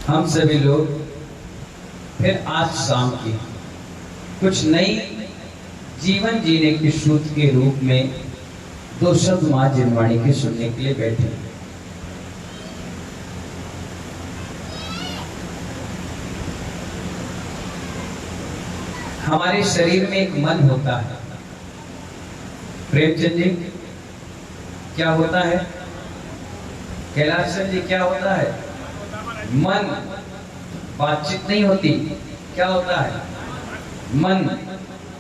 हम सभी लोग फिर आज शाम की कुछ नई जीवन जीने की सूत्र के रूप में दो शब्द मां जिनवाणी के सुनने के लिए बैठे। हमारे शरीर में एक मन होता है। प्रेमचंद जी, क्या होता है? कैलाश जी, क्या होता है? मन। बातचीत नहीं होती, क्या होता है? मन।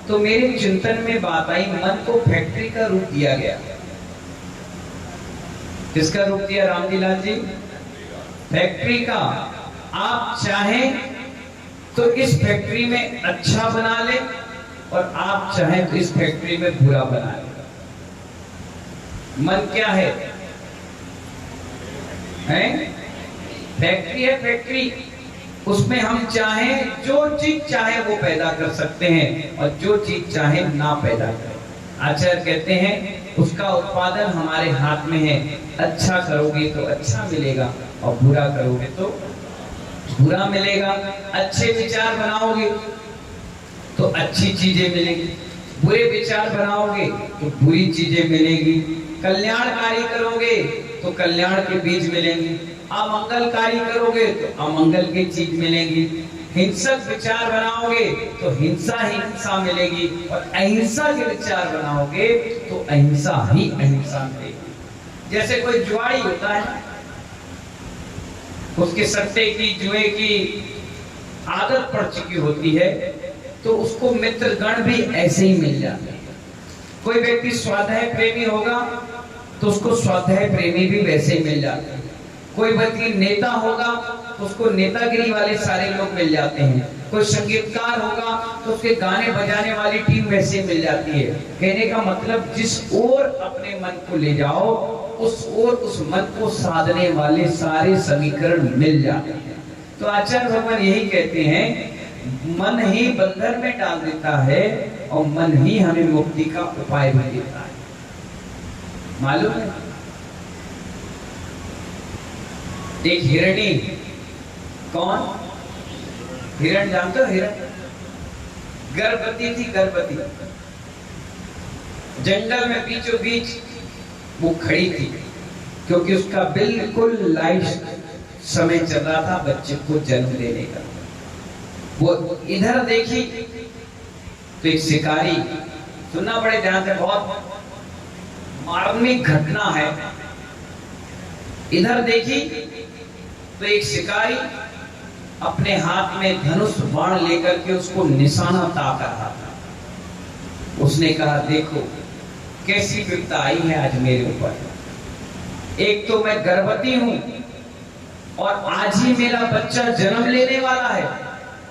तो मेरे चिंतन में बात आई, मन को फैक्ट्री का रूप दिया गया। किसका रूप दिया रामजीलाल जी? फैक्ट्री का। आप चाहें तो इस फैक्ट्री में अच्छा बना ले और आप चाहें तो इस फैक्ट्री में बुरा बना ले। मन क्या है? फैक्ट्री है, फैक्ट्री। उसमें हम चाहें जो चीज चाहे वो पैदा कर सकते हैं और जो चीज चाहे ना पैदा करें। आचार्य कहते हैं उसका उत्पादन हमारे हाथ में है। अच्छा करोगे तो अच्छा मिलेगा और बुरा करोगे तो बुरा मिलेगा। अच्छे विचार बनाओगे तो अच्छी चीजें मिलेंगी, बुरे विचार बनाओगे तो बुरी चीजें मिलेंगी। कल्याणकारी करोगे तो कल्याण के बीज मिलेंगे, अमंगलकारी करोगे तो अमंगल की चीज मिलेगी। हिंसक विचार बनाओगे तो हिंसा ही हिंसा मिलेगी और अहिंसा के विचार बनाओगे तो अहिंसा ही अहिंसा मिलेगी। जैसे कोई जुआरी होता है, उसके सट्टे की जुए की आदत पड़ चुकी होती है तो उसको मित्रगण भी ऐसे ही मिल जाते हैं। कोई व्यक्ति स्वाध्याय प्रेमी होगा तो उसको स्वाध्याय प्रेमी भी वैसे ही मिल जाते हैं। कोई व्यक्ति नेता होगा तो उसको नेतागिरी वाले सारे लोग मिल जाते हैं। कोई संगीतकार होगा तो उसके गाने बजाने वाली टीम वैसे मिल जाती है। कहने का मतलब जिस ओर अपने मन को ले जाओ उस ओर उस मन को साधने वाले सारे समीकरण मिल जाते हैं। तो आचार्य भगवान यही कहते हैं, मन ही बंधन में डाल देता है और मन ही हमें मुक्ति का उपाय भी देता है। मालूम है? एक हिरणी, कौन? हिरण, जानते हो हिरण? गर्भवती थी, गर्भवती। जंगल में बीचों बीच वो खड़ी थी क्योंकि उसका बिल्कुल लाइफ समय चल रहा था बच्चे को जन्म देने का। वो इधर देखी तो एक शिकारी, सुनना पड़े ध्यान से, बहुत मार्मिक घटना है। इधर देखी तो एक शिकारी अपने हाथ में धनुष बाण लेकर के उसको निशाना ताक रहा था। उसने कहा, देखो कैसी विपदा आई है आज मेरे ऊपर। एक तो मैं गर्भवती हूं और आज ही मेरा बच्चा जन्म लेने वाला है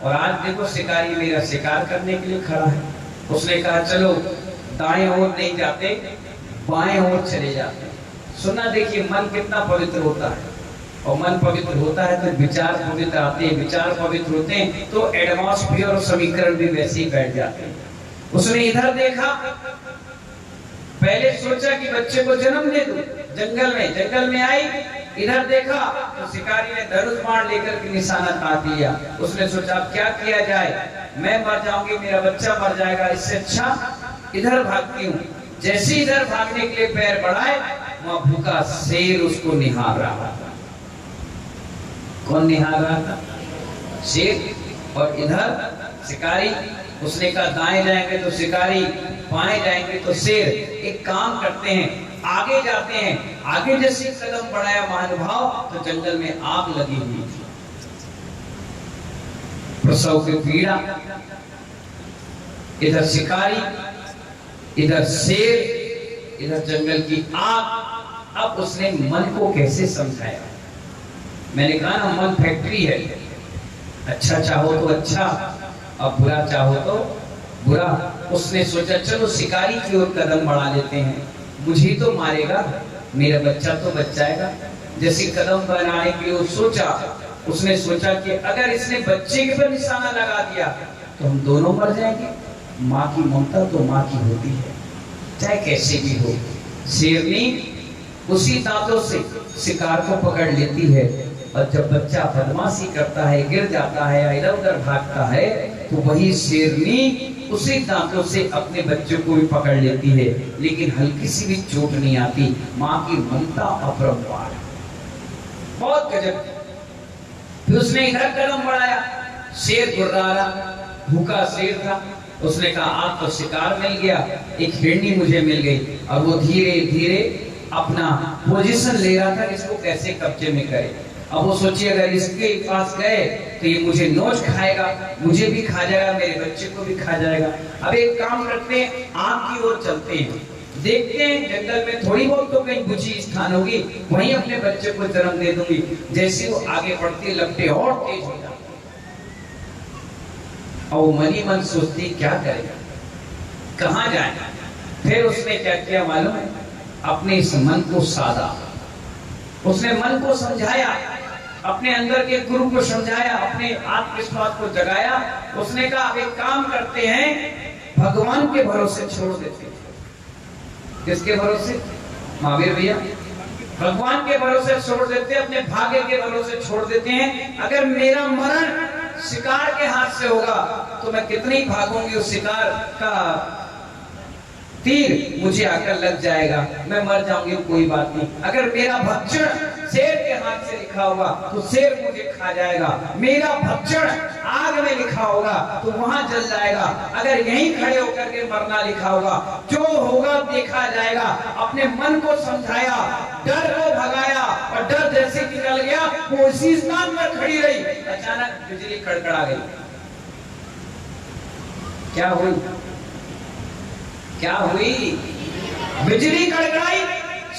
और आज देखो शिकारी मेरा शिकार करने के लिए खड़ा है। उसने कहा, चलो दाएं ओर नहीं जाते, बाएं ओर चले जाते। सुना, देखिए मन कितना पवित्र होता है और मन पवित्र होता है तो विचार पवित्र आते हैं, विचार पवित्र होते हैं तो एटमॉस्फेयर और समीकरण भी वैसे ही बैठ जाते हैं। उसने इधर देखा, पहले सोचा कि बच्चे को जन्म दे दूं, जंगल में आई, इधर देखा तो शिकारी ने धनुष बाण लेकर के निशाना ताक लिया। उसने सोचा अब क्या किया जाए, मैं मर जाऊंगी, मेरा बच्चा मर जाएगा, इससे अच्छा इधर भागती हूँ। जैसे इधर भागने के लिए पैर बढ़ाए, वहां भूखा शेर उसको निहार रहा था। कौन निहार रहा था? शेर। और इधर शिकारी। उसने कहा दाएं जाएंगे तो शिकारी, बाएं जाएंगे तो शेर। एक काम करते हैं, आगे जाते हैं। आगे जैसे कदम बढ़ाया महानुभाव तो जंगल में आग लगी हुई थी, प्रसव की पीड़ा। इधर शिकारी, इधर शेर, इधर जंगल की आग। अब उसने मन को कैसे समझाया? मैंने कहा ना, मन फैक्ट्री है। अच्छा चाहो तो अच्छा और बुरा चाहो तो बुरा। उसने सोचा चलो शिकारी की ओर कदम बढ़ा लेते हैं, मुझे तो मारेगा, मेरा बच्चा तो बच जाएगा। जैसे कदम बढ़ाने के लिए सोचा, उसने सोचा कि अगर इसने बच्चे के पर निशाना लगा दिया तो हम दोनों मर जाएंगे। माँ की ममता तो माँ की होती है, चाहे कैसे भी हो। शेरनी उसी दांतों से शिकार को पकड़ लेती है और जब बच्चा बदमाशी करता है, गिर जाता है, इधर उधर भागता है, तो वही शेरनी उसी दांतों से अपने बच्चों को भी पकड़ लेती है, लेकिन हल्की सी भी चोट नहीं आती। माँ की ममता अपरंपार, बहुत गजब। फिर उसने इधर कदम बढ़ाया, शेर गुर्रा रहा, भूखा शेर था। उसने कहा आज तो शिकार मिल गया, एक हिरनी मुझे मिल गई। और वो धीरे धीरे अपना पोजीशन ले रहा था, इसको कैसे कब्जे में करे। अब वो सोचिए अगर इसके पास गए तो ये मुझे नोच खाएगा, मुझे भी खा जाएगा, मेरे बच्चे को भी खा जाएगा। अब एक काम करते हैं, आग की ओर चलते हैं, देखते हैं जंगल में थोड़ी बहुत तो कहीं बुझी स्थान होगी, वहीं अपने बच्चे को जन्म दे दूंगी। जैसे वो आगे बढ़ती लपटे और तेज हो जाती, और मनी मन सोचती क्या करेगा, कहां जाएगा। फिर उसने क्या किया मालूम है, अपने इस मन को साधा, उसने मन को समझाया, अपने अंदर के गुरु को समझाया, अपने आत्मविश्वास को जगाया। उसने कहा अब एक काम करते हैं, भगवान के भरोसे छोड़ देते हैं। किसके भरोसे? महावीर भैया, भगवान के भरोसे छोड़ देते हैं, अपने भाग्य के भरोसे छोड़ देते हैं। अगर मेरा मरण शिकार के हाथ से होगा तो मैं कितनी भागूंगी, उस शिकार का तीर मुझे आकर लग जाएगा, मैं मर जाऊंगी, कोई बात नहीं। अगर मेरा भक्षण शेर के हाथ से लिखा होगा तो शेर मुझे खा जाएगा, मेरा भक्षण आग में लिखा होगा तो वहां जल जाएगा। अगर यहीं खड़े होकर के मरना लिखा होगा, जो होगा देखा जाएगा। अपने मन को समझाया, डर को भगाया, और डर जैसे निकल गया वो उसी स्थान पर खड़ी रही। अचानक बिजली कड़कड़ा गई। क्या हुई? क्या हुई? बिजली कड़कड़ाई।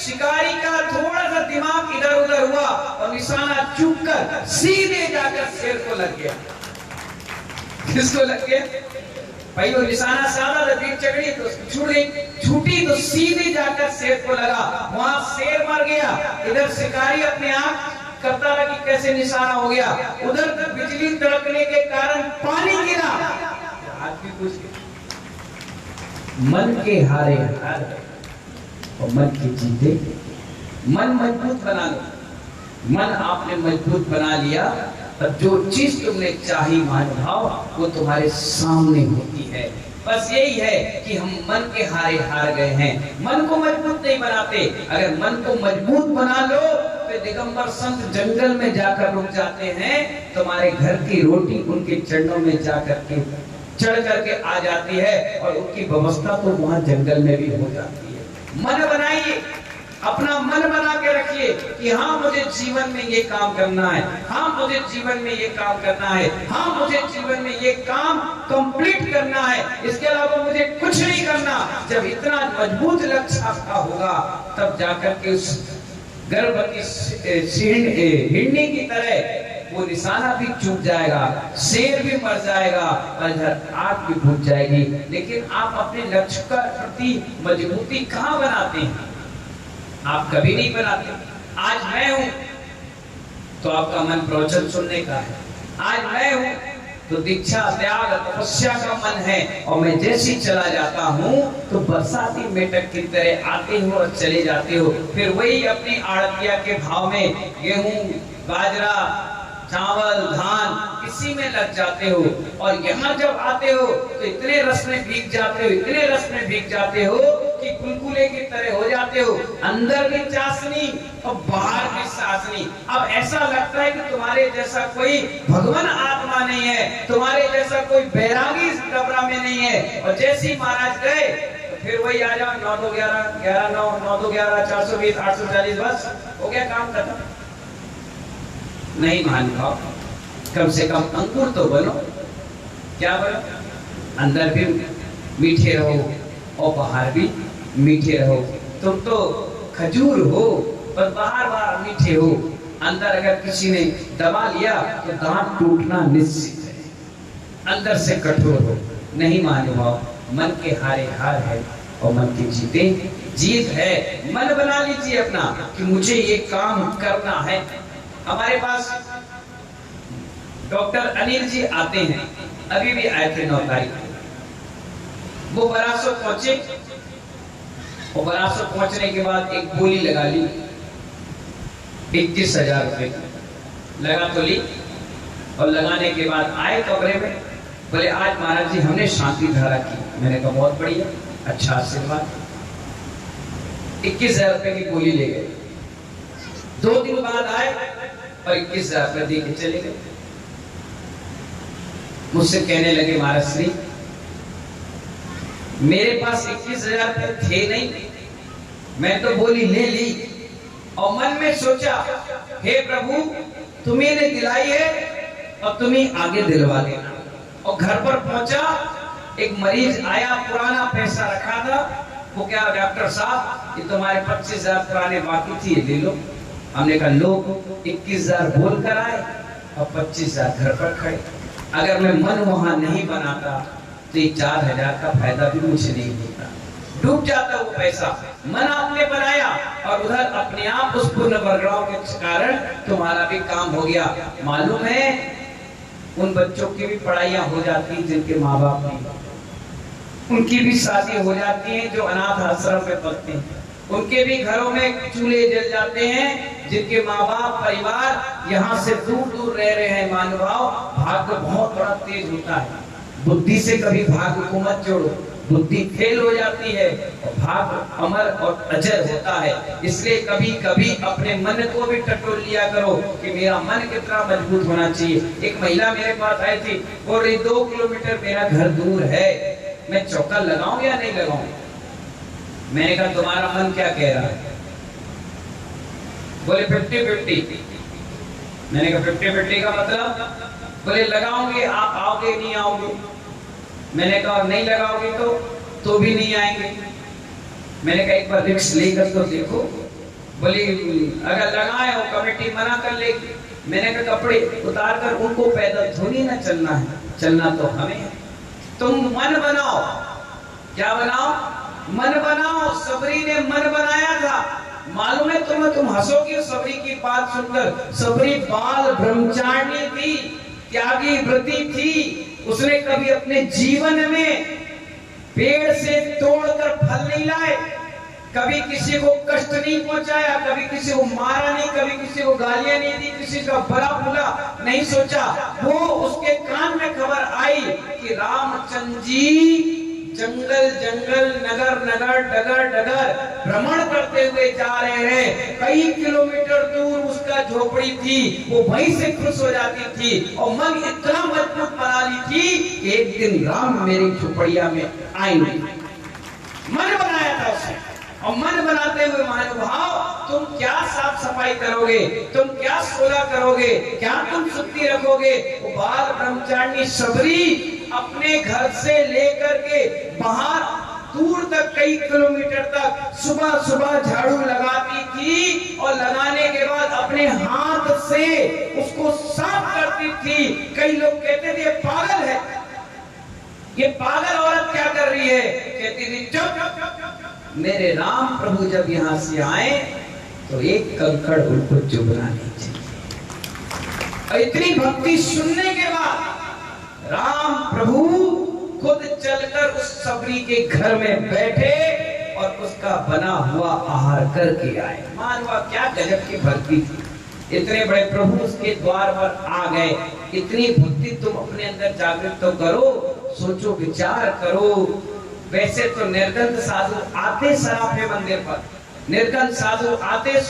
शिकारी का थोड़ा सा दिमाग इधर उधर हुआ और निशाना चूक कर सीधे जाकर शेर को लग गया। किसको लग गया भाई? वो निशाना साधा था, तीर चकड़ी तो छूट गई, छूटी तो सीधे जाकर शेर को लगा। वहां शेर मर गया, इधर शिकारी अपने आप करता रहा कि कैसे निशाना हो गया। उधर बिजली तड़कने के कारण पानी गिरा। आज भी कुछ मन के हारे हार और मन के जीते। मन मजबूत बना लो, मन आपने मजबूत बना लिया, तब जो चीज तुमने चाही महानुभाव वो तुम्हारे सामने होती है। बस यही है कि हम मन के हारे हार गए हैं, मन को मजबूत नहीं बनाते। अगर मन को मजबूत बना लो तो दिगंबर संत जंगल में जाकर रुक जाते हैं, तुम्हारे घर की रोटी उनके चरणों में जाकर के चढ़ करके आ जाती है, और उनकी व्यवस्था तो वहां जंगल में भी हो जाती है। मन बनाइए, अपना मन बना के रखिए कि हाँ मुझे जीवन में ये काम करना है, हाँ मुझे जीवन में ये काम करना है, हाँ मुझे जीवन में ये काम कंप्लीट करना है, इसके अलावा मुझे कुछ नहीं करना। जब इतना मजबूत लक्ष्य आपका होगा तब जाकर के उस गर्भवती हिरनी की तरह वो निशाना भी चूक जाएगा, शेर भी मर जाएगा, और इधर आग भी बुझ जाएगी। लेकिन आप अपने लक्ष्य का प्रति मजबूती कहाँ बनाते हैं? आप कभी नहीं बनाते। आज मैं हूं तो आपका मन प्रवचन सुनने का है, आज मैं हूं तो दीक्षा त्याग तपस्या का मन है, और मैं जैसे चला जाता हूं तो बरसाती मेढक की तरह आते हो और चले जाते हो। फिर वही अपनी आड़तिया के भाव में गेहूं, बाजरा, चावल, धान इसी में लग जाते हो, और यहाँ जब आते हो तो इतने रस में भीग जाते हो, इतने रस में भीग जाते हो कि कुलकुले की तरह हो जाते हो, अंदर भी चाशनी और बाहर भी सासनी। अब ऐसा लगता है कि तुम्हारे जैसा कोई भगवान आत्मा नहीं है, तुम्हारे जैसा कोई बैरागी इस डबरा में नहीं है। और जैसे ही महाराज गए तो फिर वही आ जाओ, 9 2 11 11 9 9 2 11 420 840, बस हो गया काम खत्म। नहीं महानुभाव, कम से कम अंकुर तो बनो। क्या बनो? अंदर भी मीठे रहो और बाहर भी मीठे रहो। तुम तो खजूर हो पर बाहर बाहर मीठे हो, अंदर अगर किसी ने दबा लिया तो दांत टूटना निश्चित है। अंदर से कठोर हो। नहीं महानुभाव, मन के हारे हार है और मन के जीते जीत है। मन बना लीजिए अपना कि मुझे ये काम करना है। हमारे पास डॉक्टर अनिल जी आते हैं, अभी भी आए थे 9 तारीख। वो बरासो पहुंचे और बरासो पहुंचने के बाद एक बोली लगा ली 21,000 रुपए की। लगा तो ली, और लगाने के बाद आए कमरे में, बोले आज महाराज जी हमने शांति धारा की। मैंने कहा बहुत बढ़िया, अच्छा आशीर्वाद। 21,000 रुपए की गोली ले गए। 2 दिन बाद आए और 21,000 रुपए दे के चले गए। मुझसे कहने लगे महाराज श्री मेरे पास 21,000 रुपए थे नहीं, मैं तो बोली ले ली, और मन में सोचा हे प्रभु तुम्हें ने दिलाई है और तुम्हें आगे दिलवा देना। और घर पर पहुंचा, एक मरीज आया, पुराना पैसा रखा था, वो क्या डॉक्टर साहब ये तुम्हारे 25,000 पुराने बाकी थी, ले लो। हमने कहा लो, 21,000 बोल कर आए और 25,000 घर पर खड़े। अगर मैं मन वहां नहीं बनाता तो ये 4,000 का फायदा भी मुझे नहीं होता, डूब जाता वो पैसा। मन आपने बनाया और उधर अपने आप उस पुण्य वर्गणाओं के कारण तुम्हारा भी काम हो गया। मालूम है उन बच्चों की भी पढ़ाइयां हो जाती हैं जिनके माँ बाप नहीं, उनकी भी शादी हो जाती है जो अनाथ आश्रम में पढ़ते हैं, उनके भी घरों में चूल्हे जल जाते हैं जिनके माँ बाप परिवार यहाँ से दूर दूर रह रहे हैं। मानवाओ भाग्य बहुत बड़ा तेज होता है, बुद्धि से कभी भाग्य को मत जोड़ो, बुद्धि फेल हो जाती है और भाग्य अमर और अजर होता है। इसलिए कभी कभी अपने मन को भी टटोल लिया करो कि मेरा मन कितना मजबूत होना चाहिए। एक महिला मेरे पास आई थी, बोल रही 2 किलोमीटर मेरा घर दूर है, मैं चौका लगाऊं या नहीं लगाऊं। मैंने कहा तुम्हारा मन क्या कह रहा है? बोले 50-50। मैंने कहा 50-50 का मतलब? बोले लगाओगे, आप आओगे नहीं आओगे? मैंने कहा नहीं लगाओगे तो भी नहीं आएंगे। मैंने कहा एक बार रिस्क लेकर तो देखो। बोली अगर लगाए हो कमेटी मना कर लेगी। मैंने कहा कपड़े उतार कर उनको पैदल थोड़ी ना चलना है, चलना तो हमें है। तुम मन बनाओ। क्या बनाओ? मन बनाओ। सबरी ने मन बनाया था। मालूम है तुम हंसोगे सबरी की बात सुनकर। सबरी बाल ब्रह्मचारिणी थी, त्यागी व्रती थी। उसने कभी अपने जीवन में पेड़ से तोड़कर फल नहीं लाए, कभी किसी को कष्ट नहीं पहुंचाया, कभी किसी को मारा नहीं, कभी किसी को गालियां नहीं दी, किसी का बुरा बुरा नहीं सोचा। वो उसके कान में खबर आई कि रामचंद्र जी जंगल जंगल नगर नगर डगर डगर भ्रमण करते हुए जा रहे हैं। कई किलोमीटर दूर उसका झोपड़ी थी, वो वहीं से खुश हो जाती थी और मन इतना मजबूत बना ली थी कि एक दिन राम मेरी झोपड़िया में आएंगे। मन बनाया था उसने। और मन बनाते हुए महानुभाव तुम क्या साफ सफाई करोगे, तुम क्या सोला करोगे, क्या तुम सुक्ति रखोगे। वो बाल ब्रह्मचारिणी सबरी अपने घर से लेकर के बाहर दूर तक कई किलोमीटर तक सुबह सुबह झाड़ू लगाती थी और लगाने के बाद अपने हाथ से उसको साफ करती थी। कई लोग कहते थे ये पागल है, ये पागल औरत क्या कर रही है। कहती थी चुप, मेरे राम प्रभु जब यहां से आए तो एक कंकड़ उनको चुभना नहीं चाहिए। और इतनी भक्ति सुनने के बाद राम प्रभु खुद चलकर उस सबरी के घर में बैठे और उसका बना हुआ आहार करके आए। मानवा क्या गजब की भक्ति थी। इतने बड़े प्रभु उसके द्वार पर आ गए। इतनी भक्ति तुम अपने अंदर जागृत तो करो, सोचो विचार करो। वैसे तो निर्गंध साधु आते सराफे मंदिर पर, निर्गंध साधु आते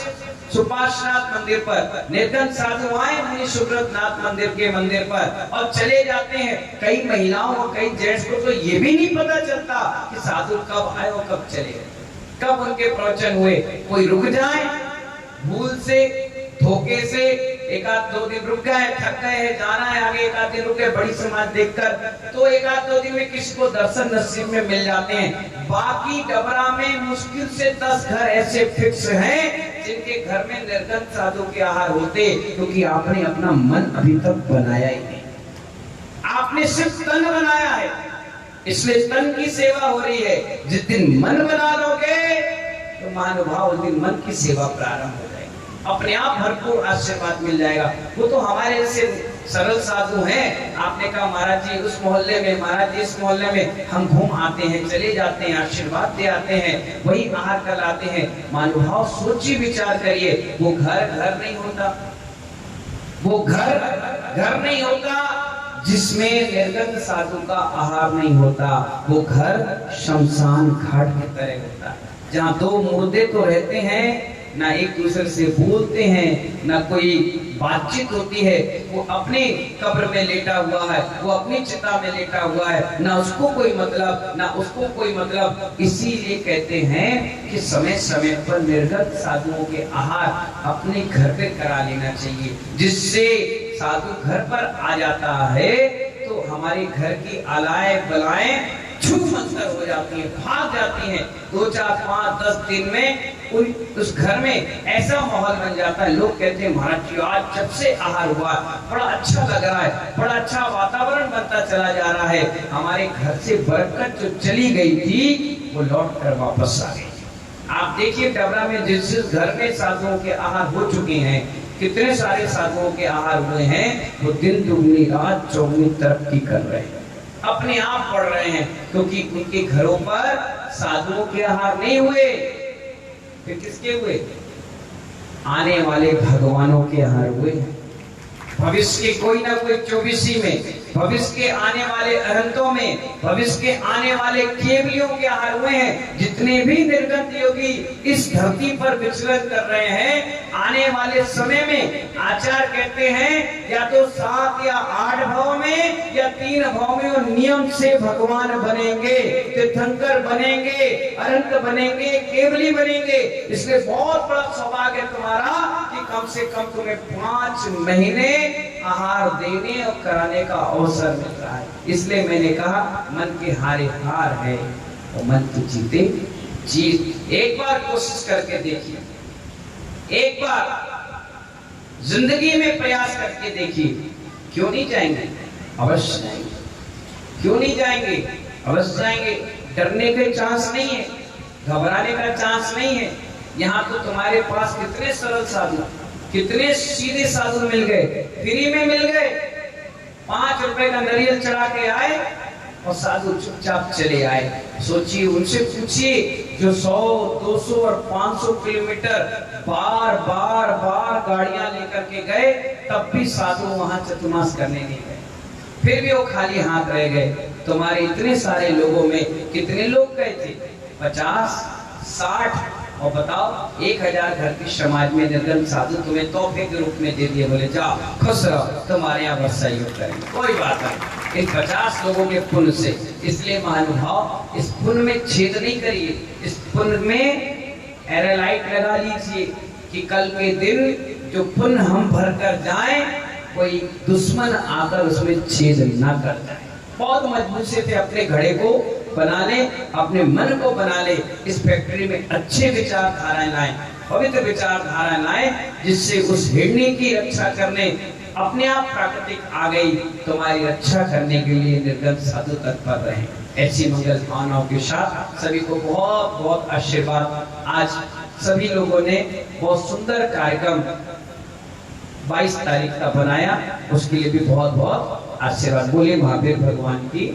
सुपार्श्वनाथ मंदिर पर, निर्गंध साधु आए मुनि सुब्रतनाथ मंदिर के मंदिर पर और चले जाते हैं। कई महिलाओं और कई जेंट्स को तो ये भी नहीं पता चलता कि साधु कब आए और कब चले गए, कब उनके प्रवचन हुए। कोई रुक जाए भूल से, धोखे से, एक आध 2 दिन रुक गए, थक गए हैं, जाना है आगे, एक आध दिन रुक गए बड़ी समाज देखकर, तो एक आध 2 दिन में किसी को दर्शन नसीब में मिल जाते हैं। बाकी डबरा में मुश्किल से 10 घर ऐसे फिक्स हैं जिनके घर में निर्गंध साधु के आहार होते, क्योंकि आपने अपना मन अभी तक बनाया ही नहीं। आपने सिर्फ तन बनाया है, इसलिए तन की सेवा हो रही है। जिस दिन मन बना लोगे तो महानुभाव उस दिन मन की सेवा प्रारंभ हो जाएगी, अपने आप भरपूर आशीर्वाद मिल जाएगा। वो तो हमारे जैसे सरल साधु हैं। आपने कहा महाराज जी उस मोहल्ले में, महाराज जी इस मोहल्ले में, हम घूम आते हैं, चले जाते हैं, आशीर्वाद दे आते हैं, वही आहार कर लाते हैं। महानुभाव सोचिए विचार करिए, वो घर घर नहीं होता, वो घर नहीं होता जिसमें निर्गत साधु का आहार नहीं होता। वो घर शमशान घाट की तरह होता है, जहाँ दो मुर्दे तो रहते हैं, ना एक दूसरे से बोलते हैं, ना कोई बातचीत होती है। वो अपने कब्र में लेटा हुआ है, वो अपनी चिता में लेटा हुआ है, ना उसको कोई मतलब, ना उसको कोई मतलब। इसीलिए कहते हैं कि समय समय पर निर्गत साधुओं के आहार अपने घर पे करा लेना चाहिए, जिससे साधु घर पर आ जाता है तो हमारे घर की आलाएं बलाएं छूट मंतर हो जाती है, भाग जाती हैं। 2, 4, 5, 10 दिन में उस घर में ऐसा माहौल बन जाता है। लोग कहते हैं महाराज जी आज जब से आहार हुआ बड़ा अच्छा लग रहा है, बड़ा अच्छा वातावरण बनता चला जा रहा है। हमारे घर से बरकत जो चली गई थी वो लौट कर वापस आ गई। आप देखिए डबरा में जिस घर में साधुओं के आहार हो चुके हैं, कितने सारे साधुओं के आहार हुए हैं, वो दिन दुगनी रात चौगुनी तरक्की कर रहे हैं, अपने आप बढ़ रहे हैं, क्योंकि उनके घरों पर साधुओं के आहार नहीं हुए। फिर किसके हुए? आने वाले भगवानों के आहार हुए। भविष्य के कोई ना कोई 24 में, भविष्य के आने वाले अनंतों में, भविष्य के आने वाले केवलियों के आहार हुए हैं। जितने भी निर्गत योगी इस धरती पर विचरण कर रहे हैं, आने वाले समय में आचार्य कहते हैं या तो 7 या 8 भाव में या 3 भाव में वो नियम से भगवान बनेंगे, तीर्थंकर बनेंगे, अनंत बनेंगे, केवली बनेंगे। इसलिए बहुत बड़ा सौभाग्य है तुम्हारा कि कम से कम तुम्हें 5 महीने आहार देने और कराने का अवसर मिल रहा है। इसलिए मैंने कहा मन के हारे हार है और मन के जीते जीत। एक बार कोशिश करके देखिए, एक बार जिंदगी में प्रयास करके देखिए। क्यों नहीं जाएंगे? अवश्य जाएंगे। क्यों नहीं जाएंगे? अवश्य जाएंगे। डरने के चांस नहीं है, घबराने का चांस नहीं है। यहाँ तो तुम्हारे पास कितने सरल साधु, कितने सीधे साधु मिल गए, फ्री में मिल गए। 5 रुपए का नारियल चढ़ा के आए और साधु चुपचाप चले आए। सोचिए, उनसे पूछिए जो 100, 200 और 500 किलोमीटर बार बार गाड़ियां लेकर के गए, तब भी साधु वहां चतुर्मास करने नहीं गए, फिर भी वो खाली हाथ रह गए। तुम्हारे इतने सारे लोगों में कितने लोग गए थे? 50, 60। और बताओ 1000 घर के समाज में निर्गत साधु तुम्हें तोहफे के रूप में दे दिए, बोले जाओ खुश रहो, तुम्हारे यहाँ बस सहयोग करेंगे। कोई बात नहीं, इन 50 लोगों के पुण्य से। इसलिए महानुभाव इस पुण्य में छेद नहीं करिए, इस पुण्य में एयरलाइट लगा लीजिए कि कल के दिन जो पुण्य हम भर कर जाए, कोई दुश्मन आकर उसमें छेद ना कर जाए। बहुत मजबूत से थे अपने घड़े को बना ले, अपने मन को बना ले। इस फैक्ट्री में अच्छे विचारधाराएं लाएं, पवित्र विचारधाराएं लाएं, जिससे उस हिरणी की रक्षा करने अपने आप प्राकृतिक आ गई। तुम्हारी रक्षा करने के लिए निर्गत साधु तत्पर रहे। ऐसी मंगल भावनाओं के साथ सभी को बहुत बहुत आशीर्वाद। आज सभी लोगों ने बहुत सुंदर कार्यक्रम 22 तारीख का बनाया, उसके लिए भी बहुत बहुत आशीर्वाद। बोले महावीर भगवान की